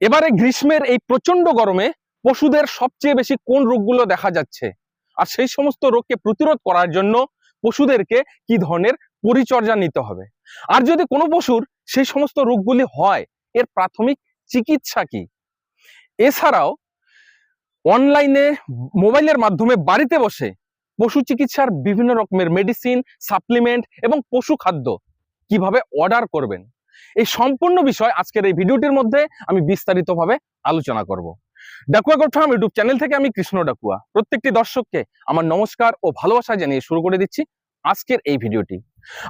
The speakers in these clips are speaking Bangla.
এবারে গ্রীষ্মের এই প্রচন্ড গরমে পশুদের সবচেয়ে বেশি কোন রোগগুলো দেখা যাচ্ছে, আর সেই সমস্ত রোগকে প্রতিরোধ করার জন্য পশুদেরকে কি ধরনের পরিচর্যা নিতে হবে, আর যদি কোনো পশুর সেই সমস্ত রোগগুলি হয় এর প্রাথমিক চিকিৎসা কি। এছাড়াও অনলাইনে মোবাইলের মাধ্যমে বাড়িতে বসে পশু চিকিৎসার বিভিন্ন রকমের মেডিসিন, সাপ্লিমেন্ট এবং পশু খাদ্য কিভাবে অর্ডার করবেন, এই সম্পূর্ণ বিষয় আজকের এই ভিডিওটির মধ্যে আমি বিস্তারিতভাবে আলোচনা করব। Dakua goat farm YouTube channel থেকে আমি কৃষ্ণ ডাকুয়া প্রত্যেকটি দর্শককে আমার নমস্কার ও ভালোবাসা জানিয়ে শুরু করে দিচ্ছি আজকের এই ভিডিওটি।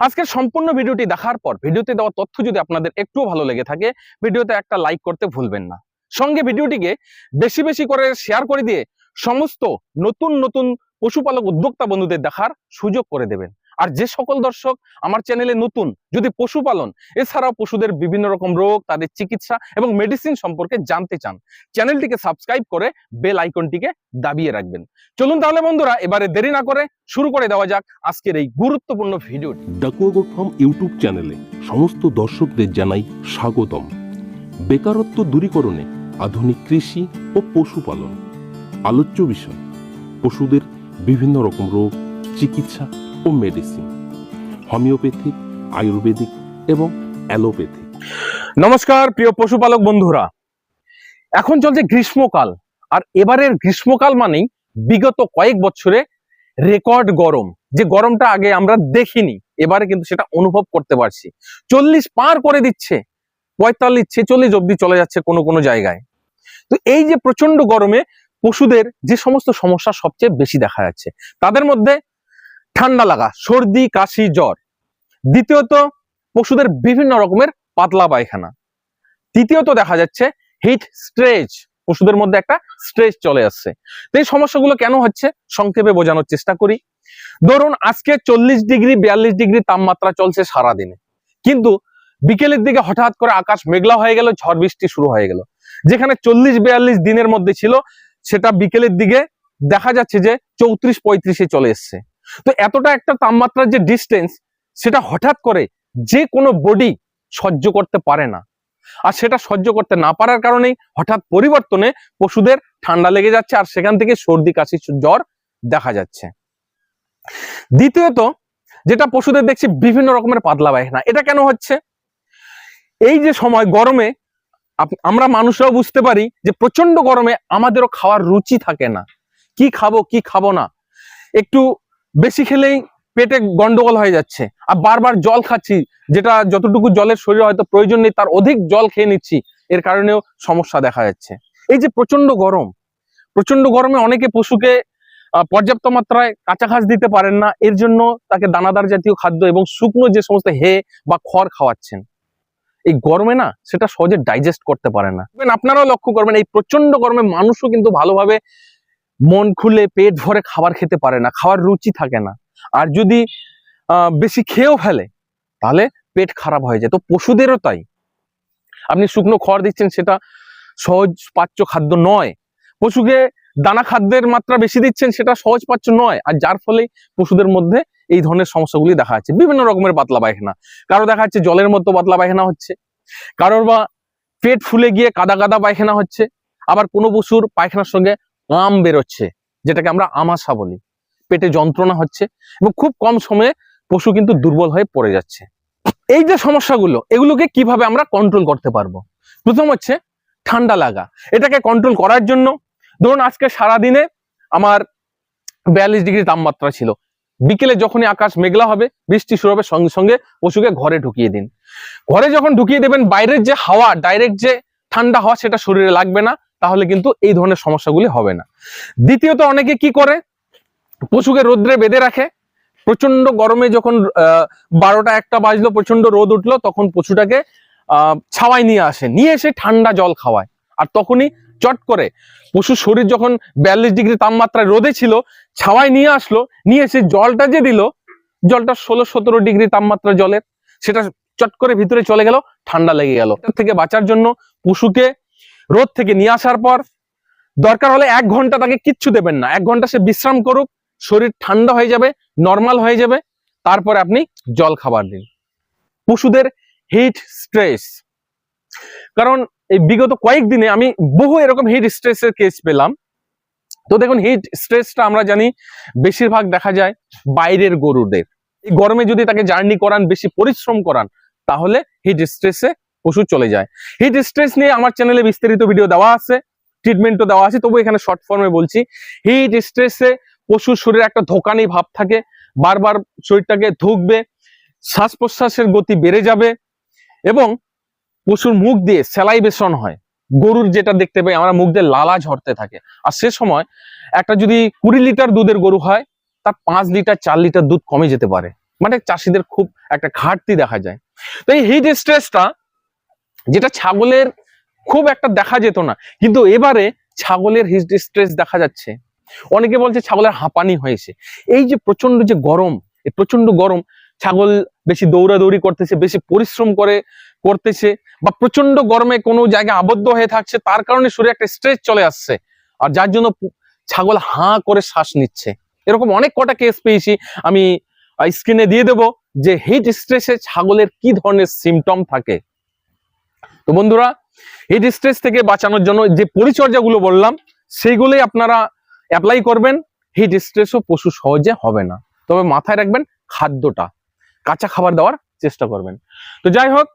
আজকের সম্পূর্ণ ভিডিওটি দেখার পর ভিডিওতে দেওয়া তথ্য যদি আপনাদের একটুও ভালো লেগে থাকে ভিডিওতে একটা লাইক করতে ভুলবেন না, সঙ্গে ভিডিওটিকে বেশি বেশি করে শেয়ার করে দিয়ে সমস্ত নতুন নতুন পশুপালক উদ্যোক্তা বন্ধুদের দেখার সুযোগ করে দেবেন। আর যে সকল দর্শক আমার চ্যানেলে নতুন, যদি পশুপালন এছাড়াও পশুদের বিভিন্ন রকম রোগ, তাদের চিকিৎসা এবং মেডিসিন সম্পর্কে জানতে চান, চ্যানেলটিকে সাবস্ক্রাইব করে বেল আইকনটিকে দাবিয়ে রাখবেন। চলুন তাহলে বন্ধুরা এবারে দেরি না করে শুরু করে দেওয়া যাক আজকের এই গুরুত্বপূর্ণ ভিডিওটি। ডাকুয়া গোট ফার্ম ইউটিউব চ্যানেলে সমস্ত দর্শকদের জানাই স্বাগতম। বেকারত্ব দূরীকরণে আধুনিক কৃষি ও পশুপালন আলোচ্য বিষয়। পশুদের বিভিন্ন রকম রোগ, চিকিৎসা ও মেডিসিন, হোমিওপ্যাথিক, আয়ুর্বেদিক এবং অ্যালোপ্যাথিক। নমস্কার প্রিয় পশুপালক বন্ধুরা, এখন চলছে গ্রীষ্মকাল, আর এবারের গ্রীষ্মকাল মানেই বিগত কয়েক বছরে রেকর্ড গরম। যে গরমটা আগে আমরা দেখিনি এবারে কিন্তু সেটা অনুভব করতে পারছি। 40 পার করে দিচ্ছে, 45, 46 অব্দি চলে যাচ্ছে কোনো কোনো জায়গায়। তো এই যে প্রচন্ড গরমে পশুদের যে সমস্ত সমস্যা সবচেয়ে বেশি দেখা যাচ্ছে, তাদের মধ্যে ঠান্ডা লাগা, সর্দি, কাশি, জ্বর। দ্বিতীয়ত পশুদের বিভিন্ন রকমের পাতলা পায়খানা। তৃতীয়ত দেখা যাচ্ছে হিট স্ট্রেস, পশুদের মধ্যে একটা স্ট্রেস চলে আসছে। তো এই সমস্যাগুলো কেন হচ্ছে সংক্ষেপে বোঝানোর চেষ্টা করি। ধরুন আজকে 40 ডিগ্রি 42 ডিগ্রি তাপমাত্রা চলছে সারাদিনে, কিন্তু বিকেলের দিকে হঠাৎ করে আকাশ মেঘলা হয়ে গেল, ঝড় বৃষ্টি শুরু হয়ে গেল। যেখানে 40-42 দিনের মধ্যে ছিল সেটা বিকেলের দিকে দেখা যাচ্ছে যে 34-35-এ চলে এসছে। তো এতটা একটা তাপমাত্রার যে ডিস্টেন্স, সেটা হঠাৎ করে যে কোনো বডি সহ্য করতে পারে না, আর সেটা সহ্য করতে না পারার কারণেই হঠাৎ পরিবর্তনে পশুদের ঠান্ডা লেগে যাচ্ছে, আর সেখান থেকে সর্দি, কাশি, জ্বর দেখা যাচ্ছে। দ্বিতীয়ত যেটা পশুদের দেখছি বিভিন্ন রকমের পাতলা পায়খানা। এটা কেন হচ্ছে? এই যে সময় গরমে আমরা মানুষরাও বুঝতে পারি যে প্রচন্ড গরমে আমাদেরও খাওয়ার রুচি থাকে না, কি খাবো কি খাবো না, একটু বেশি খেলেই পেটে গন্ডগোল হয়ে যাচ্ছে, আর বারবার জল খাচ্ছি, যেটা যতটুকু জলের শরীরে হয়তো প্রয়োজন নেই তার অধিক জল খেয়ে নিচ্ছি, এর কারণেও সমস্যা দেখা যাচ্ছে। এই যে প্রচন্ড গরমে অনেকে পশুকে পর্যাপ্ত মাত্রায় কাঁচা ঘাস দিতে পারেন না, এর জন্য তাকে দানাদার জাতীয় খাদ্য এবং শুকনো যে সমস্ত হে বা খড় খাওয়াচ্ছেন। এই গরমে না সেটা সহজে ডাইজেস্ট করতে পারে না। আপনারাও লক্ষ্য করবেন এই প্রচন্ড গরমে মানুষও কিন্তু ভালোভাবে মন খুলে পেট ভরে খাবার খেতে পারে না, খাওয়ার রুচি থাকে না, আর যদি বেশি খেয়েও ফেলে তাহলে পেট খারাপ হয়ে যায়। তো পশুদেরও তাই, আপনি শুকনো খড় দিচ্ছেন সেটা সহজ পাচ্য খাদ্য নয়, পশুকে দানা খাদ্যের মাত্রা বেশি দিচ্ছেন সেটা সহজ পাচ্য নয়, আর যার ফলে পশুদের মধ্যে এই ধরনের সমস্যাগুলি দেখা যাচ্ছে। বিভিন্ন রকমের পাতলা পায়খানা, কারো দেখা যাচ্ছে জলের মতো পাতলা পায়খানা হচ্ছে, কারোর বা পেট ফুলে গিয়ে কাদা কাদা পায়খানা হচ্ছে, আবার কোনো পশুর পায়খানার সঙ্গে আম বেরোচ্ছে, যেটাকে আমরা আমাশা বলি, পেটে যন্ত্রণা হচ্ছে, এবং খুব কম সময়ে পশু কিন্তু দুর্বল হয়ে পড়ে যাচ্ছে। এই যে সমস্যাগুলো, এগুলোকে কিভাবে আমরা কন্ট্রোল করতে পারবো? প্রথম হচ্ছে ঠান্ডা লাগা। এটাকে কন্ট্রোল করার জন্য ধরুন আজকে সারাদিনে আমার 42 ডিগ্রি তাপমাত্রা ছিল, বিকেলে যখনই আকাশ মেঘলা হবে, বৃষ্টি শুরু হবে, সঙ্গে সঙ্গে পশুকে ঘরে ঢুকিয়ে দিন। ঘরে যখন ঢুকিয়ে দেবেন, বাইরের যে হাওয়া, ডাইরেক্ট যে ঠান্ডা হাওয়া, সেটা শরীরে লাগবে না, তাহলে কিন্তু এই ধরনের সমস্যাগুলি হবে না। দ্বিতীয়ত অনেকে কি করে, পশুকে রোদ্রে বেঁধে রাখে। প্রচন্ড গরমে যখন 12টা-1টা বাজলো, প্রচন্ড রোদ উঠলো, তখন পশুটাকে ছাওয়ায় নিয়ে এসে ঠান্ডা জল খাওয়ায়, আর তখনই চট করে পশুর শরীর যখন 42 ডিগ্রি তাপমাত্রায় রোদে ছিল, ছাওয়ায় নিয়ে আসলো, নিয়ে এসে জলটা যে দিল, জলটা 16-17 ডিগ্রি তাপমাত্রা জলের, সেটা চট করে ভিতরে চলে গেল, ঠান্ডা লেগে গেল। এর থেকে বাঁচার জন্য পশুকে রোদ থেকে নিয়ে আসার পর দরকার হলে 1 ঘন্টা তাকে কিচ্ছু দেবেন না, 1 ঘন্টা সে বিশ্রাম করুক, শরীর ঠান্ডা হয়ে যাবে, নর্মাল হয়ে যাবে, তারপরে আপনি জল খাবার দিন। পশুদের হিট স্ট্রেস, কারণ এই বিগত কয়েকদিনে আমি বহু এরকম হিট স্ট্রেসের কেস পেলাম। তো দেখুন, হিট স্ট্রেসটা আমরা জানি বেশিরভাগ দেখা যায় বাইরের গরুদের। এই গরমে যদি তাকে জার্নি করান, বেশি পরিশ্রম করান, তাহলে হিট স্ট্রেসে পশু চলে যায়। হিট স্ট্রেস নিয়ে আমার চ্যানেলে বিস্তারিত ভিডিও দেওয়া আছে, ট্রিটমেন্টও দেওয়া আছে, তবু এখানে শর্ট ফর্মে বলছি। হিট স্ট্রেসে পশুর শরীরে একটা ধোঁকানি ভাব থাকে, বারবার শরীরটাকে ধুকবে, শ্বাস প্রশ্বাসের গতি বেড়ে যাবে এবং পশুর মুখ দিয়ে স্যালাইভেশন হয়। গরুর যেটা দেখতে পাই আমরা, মুখ দিয়ে লালা ঝরতে থাকে। আর সে সময় একটা যদি 20 লিটার দুধের গরু হয়, তার 5 লিটার 4 লিটার দুধ কমে যেতে পারে। মানে চাষিদের খুব একটা ঘাটতি দেখা যায়। তো এই হিট স্ট্রেসটা, যেটা ছাগলের খুব একটা দেখা যেত না, কিন্তু এবারে ছাগলের হিট স্ট্রেস দেখা যাচ্ছে। অনেকে বলছে ছাগলের হাঁপানি হয়েছে। এই যে প্রচন্ড যে গরম, এই প্রচন্ড গরম, ছাগল বেশি দৌড়াদৌড়ি করতেছে, বেশি পরিশ্রম করতেছে, বা প্রচন্ড গরমে কোনো জায়গায় আবদ্ধ হয়ে থাকছে, তার কারণে শরীরে একটা স্ট্রেস চলে আসছে, আর যার জন্য ছাগল হাঁ করে শ্বাস নিচ্ছে। এরকম অনেক কটা কেস পেয়েছি, আমি স্ক্রিনে দিয়ে দেব যে হিট স্ট্রেসে ছাগলের কি ধরনের সিমটম থাকে। তো বন্ধুরা, হিট স্ট্রেস থেকে বাঁচানোর জন্য যে পরিচর্যাগুলো বললাম, সেইগুলোই আপনারা অ্যাপ্লাই করবেন। হিট স্ট্রেসও পশু সহজে হবে না। তবে মাথায় রাখবেন, খাদ্যটা কাঁচা খাবার দেওয়ার চেষ্টা করবেন। তো যাই হোক,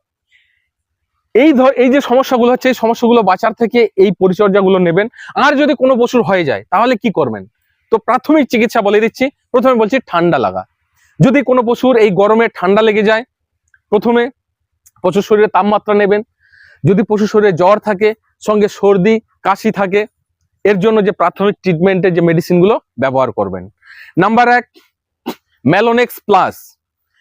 এই যে সমস্যাগুলো হচ্ছে, এই সমস্যাগুলো বাঁচার থেকে এই পরিচর্যাগুলো নেবেন। আর যদি কোনো পশুর হয়ে যায়, তাহলে কি করবেন? তো প্রাথমিক চিকিৎসা বলে দিচ্ছি। প্রথমে বলছি ঠান্ডা লাগা। যদি কোনো পশুর এই গরমে ঠান্ডা লেগে যায়, প্রথমে পশুর শরীরে তাপমাত্রা নেবেন। যদি পশুর শরীরে জ্বর থাকে, সঙ্গে সর্দি কাশি থাকে, এর জন্য যে প্রাথমিক ট্রিটমেন্টের যে মেডিসিনগুলো ব্যবহার করবেন। নাম্বার 1, ম্যালোনেক্স প্লাস,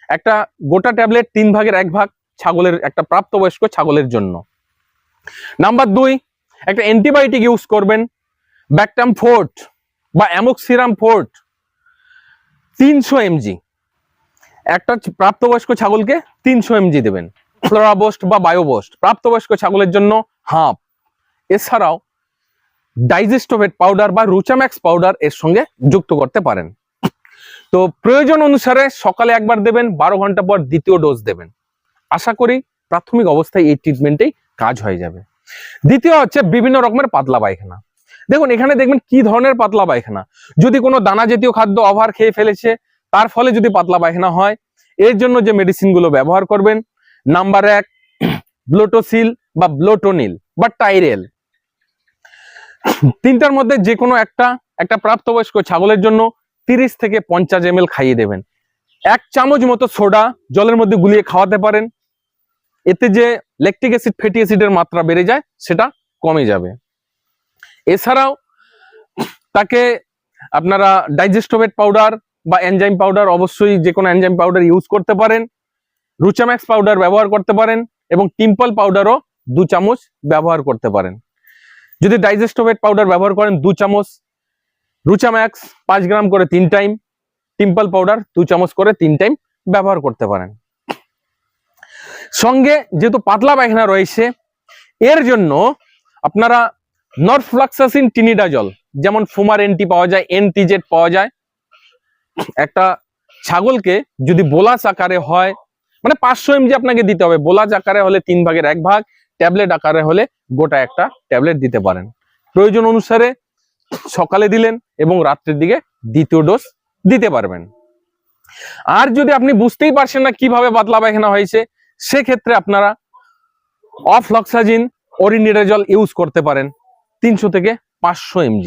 একটা গোটা ট্যাবলেট 3 ভাগের 1 ভাগ ছাগলের, একটা প্রাপ্তবয়স্ক ছাগলের জন্য। নাম্বার 2, একটা অ্যান্টিবায়োটিক ইউজ করবেন, ব্যাকটাম ফোর্ট বা অ্যামোক্সিরাম ফোর্ট 300 mg। একটা প্রাপ্তবয়স্ক ছাগলকে 300 mg দেবেন। ফ্লোরাবোস্ট বা বায়োবোস্ট প্রাপ্তবয়স্ক ছাগলের জন্য হাফ। এছাড়াও ডাইজেস্টোভেট পাউডার বা রুচাম্যাক্স পাউডার এর সঙ্গে যুক্ত করতে পারেন। তো প্রয়োজন অনুসারে সকালে একবার দেবেন, 12 ঘন্টা পর দ্বিতীয় ডোজ দেবেন। আশা করি প্রাথমিক অবস্থায় এই ট্রিটমেন্টেই কাজ হয়ে যাবে। দ্বিতীয় হচ্ছে বিভিন্ন রকমের পাতলা পায়খানা। দেখুন, এখানে দেখবেন কি ধরনের পাতলা পায়খানা। যদি কোনো দানা জাতীয় খাদ্য ওভার খেয়ে ফেলেছে, তার ফলে যদি পাতলা পায়খানা হয়, এর জন্য যে মেডিসিনগুলো ব্যবহার করবেন, নাম্বার 1, ব্লোটোসিল বা ব্লোটোনিল বা টাইরেল। 3টার মধ্যে যে কোনো একটা প্রাপ্তবয়স্ক ছাগলের জন্য 30 থেকে 50 ml খাইয়ে দেবেন। 1 চামচ মতো সোডা জলের মধ্যে গুলিয়ে খাওয়াতে পারেন। এতে যে ল্যাকটিক অ্যাসিড, ফ্যাটি অ্যাসিডের মাত্রা বেড়ে যায়, সেটা কমে যাবে। এছাড়াও তাকে আপনারা ডাইজেস্টোভেট পাউডার বা এনজাইম পাউডার, অবশ্যই যে কোনো এনজাইম পাউডার ইউজ করতে পারেন। রুচাম্যাক্স পাউডার ব্যবহার করতে পারেন এবং টিম্পল পাউডারও 2 চামচ ব্যবহার করতে পারেন। যদি ডাইজেস্টোভেট পাউডার ব্যবহার করেন 2 চামচ, রুচাম্যাক্স 5 গ্রাম করে 3 টাইম, টিম্পল পাউডার 2 চামচ করে 3 টাইম ব্যবহার করতে পারেন। সঙ্গে যেহেতু পাতলা পায়খানা রয়েছে, এর জন্য আপনারা নরফ্লক্সাসিন টিনিডাজল, যেমন ফুমার এনটি পাওয়া যায়, এনটিজেড পাওয়া যায়। একটা ছাগলকে যদি বোলাস আকারে হয়, মানে 500 mg আপনাকে দিতে হবে। বোলাস আকারে হলে 3 ভাগের 1 ভাগ, ট্যাবলেট আকারে হলে গোটা একটা ট্যাবলেট দিতে পারেন। প্রয়োজন অনুসারে সকালে দিলেন এবং রাত্রের দিকে দ্বিতীয় ডোজ দিতে পারবেন। আর যদি আপনি বুঝতেই পারছেন না কিভাবে পাতলা পায়খানা হয়েছে, সেক্ষেত্রে আপনারা অফ্লক্সাজিন অরিনিডাজল ইউজ করতে পারেন 300 থেকে 500 mg।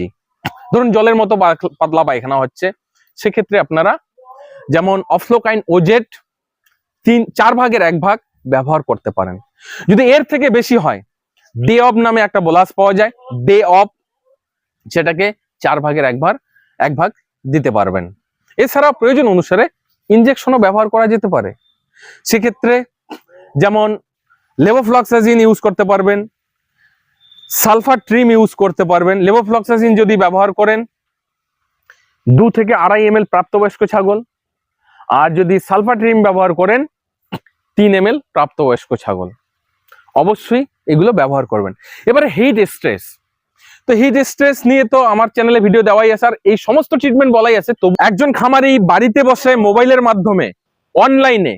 ধরুন জলের মতো পাতলা পায়খানা হচ্ছে, সেক্ষেত্রে আপনারা যেমন অফ্লোকাইন ওজেট 4 ভাগের 1 ভাগ ব্যবহার করতে পারেন। যদি এর থেকে বেশি হয়, ডে অফ নামে একটা বোলাস পাওয়া যায়, ডে অফ, সেটাকে 4 ভাগের 1 ভাগ দিতে পারবেন। এছাড়া প্রয়োজন অনুসারে ইনজেকশনও ব্যবহার করা যেতে পারে। সেক্ষেত্রে যেমন লেভোফ্লক্সাজিন ইউজ করতে পারবেন, সালফার ট্রিম ইউজ করতে পারবেন। লেভোফ্লক্সাজিন যদি ব্যবহার করেন 2 থেকে 2.5 ml প্রাপ্তবয়স্ক ছাগল, আর যদি সালফার ট্রিম ব্যবহার করেন 3 ml প্রাপ্তবয়স্ক ছাগল। অবশ্যই এগুলো ব্যবহার করবেন। এবারে হিট স্ট্রেস। তো হিট স্ট্রেস নিয়ে তো আমার চ্যানেলে ভিডিও দেওয়াই আছে, আর এই সমস্ত ট্রিটমেন্ট বলাই আছে। তো একজন খামারি বাড়িতে বসে মোবাইলের মাধ্যমে অনলাইনে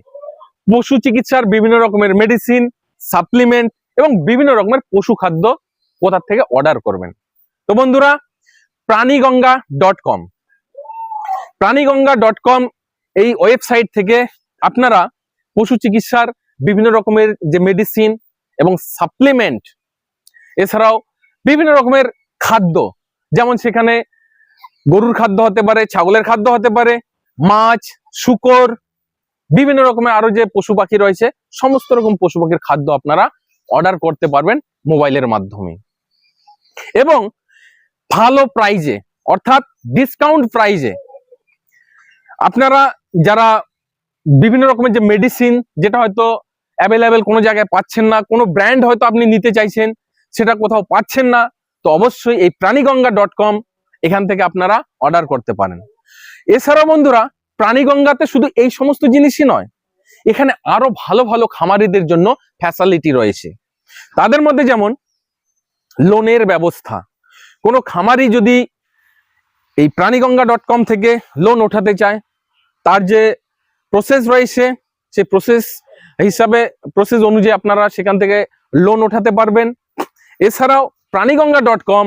পশু চিকিৎসার বিভিন্ন রকমের মেডিসিন, সাপ্লিমেন্ট এবং বিভিন্ন রকমের পশু খাদ্য কোথা থেকে অর্ডার করবেন। তো বন্ধুরা, প্রাণীগঙ্গা.com প্রাণীগঙ্গা.com এই ওয়েবসাইট থেকে আপনারা পশু চিকিৎসার বিভিন্ন রকমের যে মেডিসিন এবং সাপ্লিমেন্ট, এছাড়াও বিভিন্ন রকমের খাদ্য, যেমন সেখানে গরুর খাদ্য হতে পারে, ছাগলের খাদ্য হতে পারে, মাছ, শূকর, বিভিন্ন রকমের আরো যে পশু পাখি রয়েছে, সমস্ত রকম পশু পাখির খাদ্য আপনারা অর্ডার করতে পারবেন মোবাইলের মাধ্যমে এবং ভালো প্রাইজে, অর্থাৎ ডিসকাউন্ট প্রাইজে। আপনারা যারা বিভিন্ন রকমের যে মেডিসিন, যেটা হয়তো অ্যাভেলেবেল কোনো জায়গায় পাচ্ছেন না, কোনো ব্র্যান্ড হয়তো আপনি নিতে চাইছেন, সেটা কোথাও পাচ্ছেন না, তো অবশ্যই এই প্রাণীগঙ্গা.com এখান থেকে আপনারা অর্ডার করতে পারেন। এছাড়াও বন্ধুরা, প্রাণীগঙ্গাতে শুধু এই সমস্ত জিনিসই নয়, এখানে আরো ভালো ভালো খামারিদের জন্য ফ্যাসিলিটি রয়েছে। তাদের মধ্যে যেমন লোনের ব্যবস্থা। কোনো খামারি যদি এই প্রাণীগঙ্গা.com থেকে লোন ওঠাতে চায়, তার যে প্রসেস রয়েছে, সেই প্রসেস অনুযায়ী আপনারা সেখান থেকে লোন ওঠাতে পারবেন। এছাড়াও প্রাণীগঙ্গা.com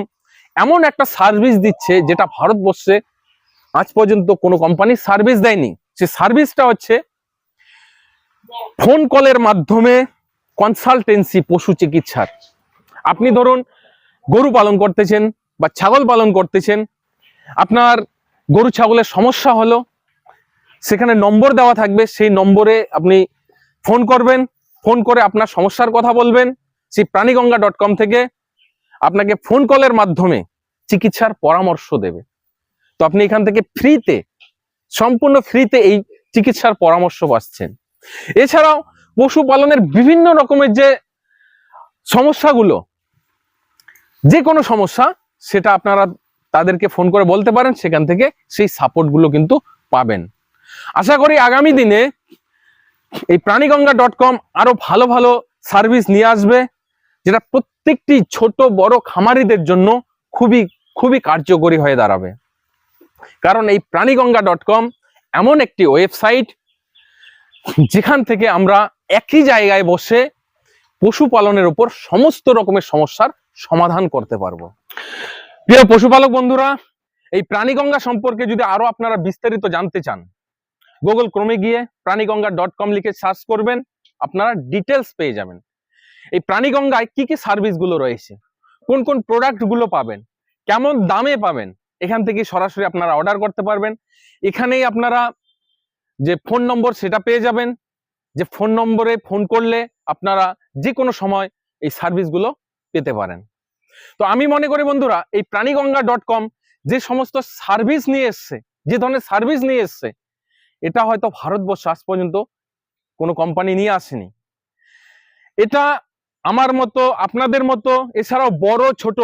এমন একটা সার্ভিস দিচ্ছে যেটা ভারতবর্ষে আজ পর্যন্ত কোনো কোম্পানি সার্ভিস দেয়নি। সে সার্ভিসটা হচ্ছে ফোন কলের মাধ্যমে কনসালটেন্সি পশু চিকিৎসার। আপনি ধরুন গরু পালন করতেছেন বা ছাগল পালন করতেছেন, আপনার গরু ছাগলের সমস্যা হলো, সেখানে নম্বর দেওয়া থাকবে, সেই নম্বরে আপনি ফোন করবেন, ফোন করে আপনার সমস্যার কথা বলবেন। সেই প্রাণীগঙ্গা.com থেকে আপনাকে ফোন কলের মাধ্যমে চিকিৎসার পরামর্শ দেবে। তো আপনি এখান থেকে ফ্রিতে, সম্পূর্ণ ফ্রিতে এই চিকিৎসার পরামর্শ পাচ্ছেন। এছাড়াও পশুপালনের বিভিন্ন রকমের যে সমস্যাগুলো, যে কোনো সমস্যা, সেটা আপনারা তাদেরকে ফোন করে বলতে পারেন, সেখান থেকে সেই সাপোর্টগুলো কিন্তু পাবেন। আশা করি আগামী দিনে এই প্রাণীগঙ্গা.com আরো ভালো ভালো সার্ভিস নিয়ে আসবে, যেটা প্রত্যেকটি ছোট বড় খামারিদের জন্য খুবই খুবই কার্যকরী হয়ে দাঁড়াবে। কারণ এই প্রাণীগঙ্গা.com এমন একটি ওয়েবসাইট যেখান থেকে আমরা একই জায়গায় বসে পশুপালনের উপর সমস্ত রকমের সমস্যার সমাধান করতে পারবো। প্রিয় পশুপালক বন্ধুরা, এই প্রাণীগঙ্গা সম্পর্কে যদি আরো আপনারা বিস্তারিত জানতে চান, গুগল ক্রোমে গিয়ে প্রাণীগঙ্গা.com লিখে সার্চ করবেন, আপনারা ডিটেলস পেয়ে যাবেন। এই প্রাণীগঙ্গায় কি কি সার্ভিস গুলো রয়েছে, কোন কোন প্রোডাক্ট গুলো পাবেন, কেমন দামে পাবেন, এখান থেকে সরাসরি আপনারা অর্ডার করতে পারবেন। এখানেই আপনারা যে ফোন নম্বর সেটা পেয়ে যাবেন, যে ফোন নম্বরে ফোন করলে আপনারা যে কোনো সময় এই সার্ভিসগুলো পেতে পারেন। তো আমি মনে করি বন্ধুরা, এই প্রাণীগঙ্গা.com যে সমস্ত সার্ভিস নিয়ে এসছে, যে ধরনের সার্ভিস নিয়ে এসছে, এটা হয়তো ভারতবর্ষ আজ পর্যন্ত কোনো কোম্পানি নিয়ে আসেনি। এটা আমার মতো, আপনাদের মতো, এছাড়াও বড় ছোট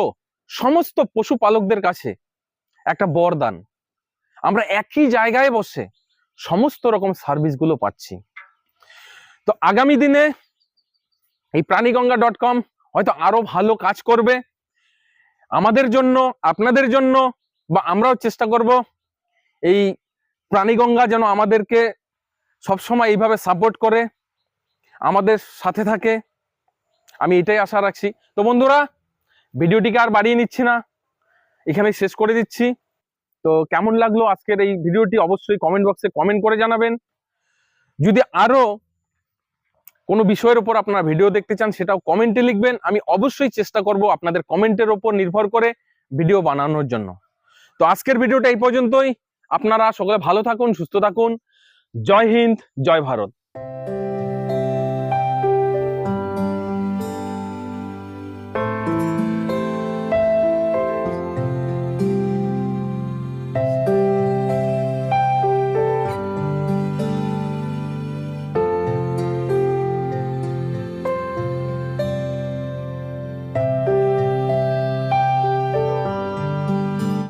সমস্ত পশুপালকদের কাছে একটা বরদান। আমরা একই জায়গায় বসে সমস্ত রকম সার্ভিসগুলো পাচ্ছি। তো আগামী দিনে এই প্রাণীগঙ্গা.com হয়তো আরো ভালো কাজ করবে আমাদের জন্য, আপনাদের জন্য, বা আমরাও চেষ্টা করব এই প্রাণীগঙ্গা যেন আমাদেরকে সবসময় এইভাবে সাপোর্ট করে, আমাদের সাথে থাকে। আমি এটাই আশা রাখছি। তো বন্ধুরা, ভিডিওটিকে আর বাড়িয়ে নিচ্ছি না, এখানেই শেষ করে দিচ্ছি। তো কেমন লাগলো আজকের এই ভিডিওটি অবশ্যই কমেন্ট বক্সে কমেন্ট করে জানাবেন। যদি আরো কোনো বিষয়ের উপর আপনারা ভিডিও দেখতে চান, সেটাও কমেন্টে লিখবেন। আমি অবশ্যই চেষ্টা করব আপনাদের কমেন্টের উপর নির্ভর করে ভিডিও বানানোর জন্য। তো আজকের ভিডিওটা এই পর্যন্তই। আপনারা সকলে ভালো থাকুন, সুস্থ থাকুন। জয় হিন্দ, জয় ভারত।